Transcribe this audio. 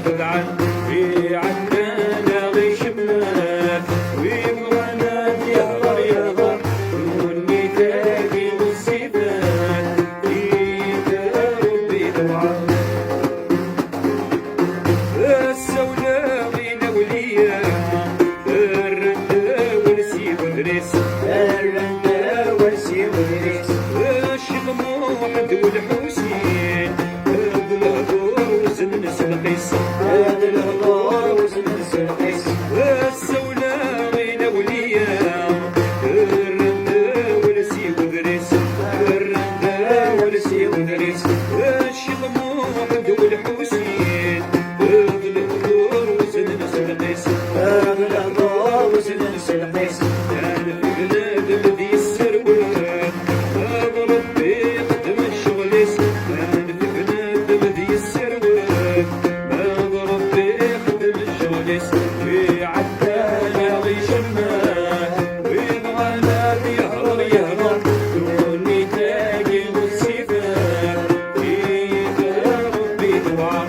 خدعان في عدنان غي شمال ويبغانا يهضر يهضر وني تاقي والسيفان يدار ربي دوعان السولا غينا وليا الرندا والسيب ودريس الرندا والسيب ودريس الشيخ محمد والحسين هذا الهضور وزن القيس هذا الهضور وزن القيس السولا غينا وليا الرندا والسيب ودريس الرندا والسيب ودريس الشيخ محمد والحسين هذا الهضور وزن القيس هذا الهضور وزن القيس كان في بلاد الذي السروان هذا ربي خدم الشغليس كان في بلاد الذي السروان هذا ربي خدم الشغليس في عدانا غي شمال ويبغانا يهرر يهرر دوني تاقي والسيفان في ربي دوعان